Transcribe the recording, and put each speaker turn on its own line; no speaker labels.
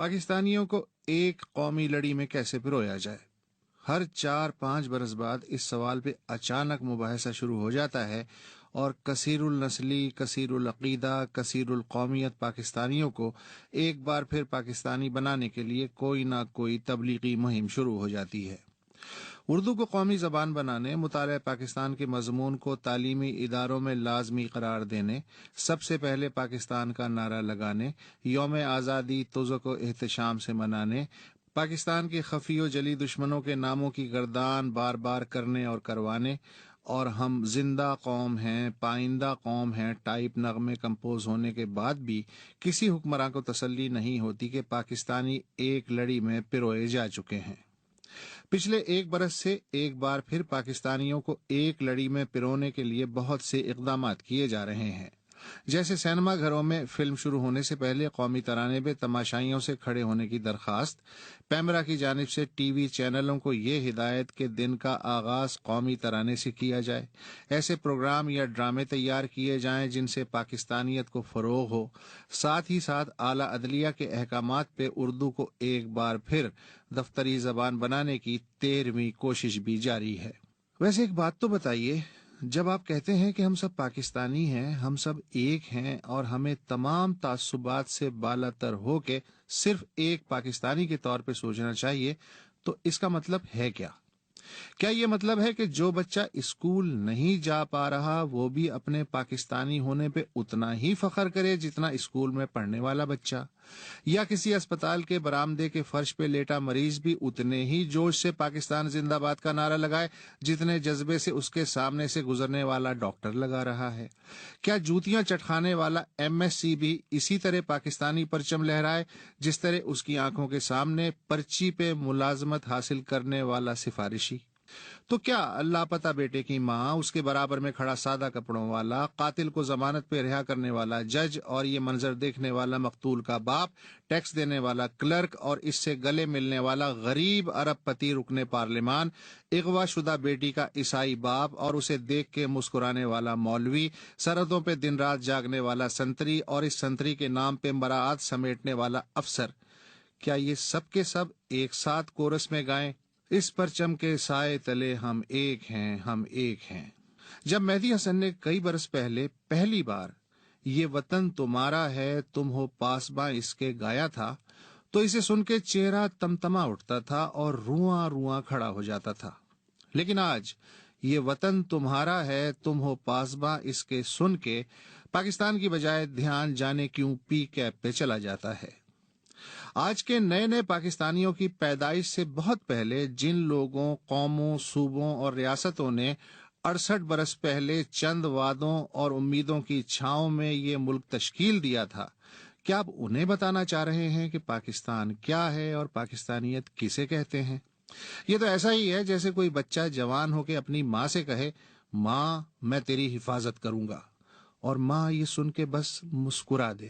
پاکستانیوں کو ایک قومی لڑی میں کیسے پرویا جائے؟ ہر 4-5 برس بعد اس سوال پہ اچانک مباحثہ شروع ہو جاتا ہے اور کثیر النسلی، کثیر العقیدہ، کثیر القومیت پاکستانیوں کو ایک بار پھر پاکستانی بنانے کے لیے کوئی نہ کوئی تبلیغی مہم شروع ہو جاتی ہے۔ اردو کو قومی زبان بنانے، مطالعہ پاکستان کے مضمون کو تعلیمی اداروں میں لازمی قرار دینے، سب سے پہلے پاکستان کا نعرہ لگانے، یوم آزادی تزک و احتشام سے منانے، پاکستان کے خفی و جلی دشمنوں کے ناموں کی گردان بار بار کرنے اور کروانے، اور ہم زندہ قوم ہیں، پائندہ قوم ہیں ٹائپ نغمے کمپوز ہونے کے بعد بھی کسی حکمراں کو تسلی نہیں ہوتی کہ پاکستانی ایک لڑی میں پروئے جا چکے ہیں۔ پچھلے 1 برس سے ایک بار پھر پاکستانیوں کو ایک لڑی میں پرونے کے لیے بہت سے اقدامات کیے جا رہے ہیں، جیسے سینما گھروں میں فلم شروع ہونے سے پہلے قومی ترانے پہ تماشائیوں سے کھڑے ہونے کی درخواست، پیمرا کی جانب سے ٹی وی چینلوں کو یہ ہدایت کہ دن کا آغاز قومی ترانے سے کیا جائے، ایسے پروگرام یا ڈرامے تیار کیے جائیں جن سے پاکستانیت کو فروغ ہو، ساتھ ہی ساتھ اعلیٰ عدلیہ کے احکامات پہ اردو کو ایک بار پھر دفتری زبان بنانے کی 13ویں کوشش بھی جاری ہے۔ ویسے ایک بات تو بتائیے، جب آپ کہتے ہیں کہ ہم سب پاکستانی ہیں، ہم سب ایک ہیں اور ہمیں تمام تعصبات سے بالاتر ہو کے صرف ایک پاکستانی کے طور پہ سوچنا چاہیے، تو اس کا مطلب ہے کیا؟ کیا یہ مطلب ہے کہ جو بچہ اسکول نہیں جا پا رہا وہ بھی اپنے پاکستانی ہونے پہ اتنا ہی فخر کرے جتنا اسکول میں پڑھنے والا بچہ، یا کسی اسپتال کے برآمدے کے فرش پہ لیٹا مریض بھی اتنے ہی جوش سے پاکستان زندہ باد کا نعرہ لگائے جتنے جذبے سے اس کے سامنے سے گزرنے والا ڈاکٹر لگا رہا ہے؟ کیا جوتیاں چٹکانے والا MSc بھی اسی طرح پاکستانی پرچم لہرائے جس طرح اس کی آنکھوں کے سامنے پرچی پہ ملازمت حاصل کرنے والا سفارشی؟ تو کیا لاپتہ بیٹے کی ماں، اس کے برابر میں کھڑا سادہ کپڑوں والا، قاتل کو ضمانت پہ رہا کرنے والا جج، اور یہ منظر دیکھنے والا مقتول کا باپ، ٹیکس دینے والا کلرک، اور اس سے گلے ملنے والا غریب ارب پتی رکن پارلیمان، اغوا شدہ بیٹی کا عیسائی باپ اور اسے دیکھ کے مسکرانے والا مولوی، سرحدوں پہ دن رات جاگنے والا سنتری اور اس سنتری کے نام پہ براعات سمیٹنے والا افسر، کیا یہ سب کے سب ایک ساتھ کورس میں گائیں، اس پرچم کے سائے تلے ہم ایک ہیں، ہم ایک ہیں؟ جب مہدی حسن نے کئی برس پہلے پہلی بار یہ وطن تمہارا ہے تم ہو پاسباں اس کے گایا تھا تو اسے سن کے چہرہ تمتما اٹھتا تھا اور رواں رواں کھڑا ہو جاتا تھا، لیکن آج یہ وطن تمہارا ہے تم ہو پاسباں اس کے سن کے پاکستان کی بجائے دھیان جانے کیوں پی کیپ پہ چلا جاتا ہے۔ آج کے نئے نئے پاکستانیوں کی پیدائش سے بہت پہلے جن لوگوں، قوموں، صوبوں اور ریاستوں نے 68 برس پہلے چند وعدوں اور امیدوں کی چھاؤں میں یہ ملک تشکیل دیا تھا، کیا آپ انہیں بتانا چاہ رہے ہیں کہ پاکستان کیا ہے اور پاکستانیت کسے کہتے ہیں؟ یہ تو ایسا ہی ہے جیسے کوئی بچہ جوان ہو کے اپنی ماں سے کہے، ماں میں تیری حفاظت کروں گا، اور ماں یہ سن کے بس مسکرا دے۔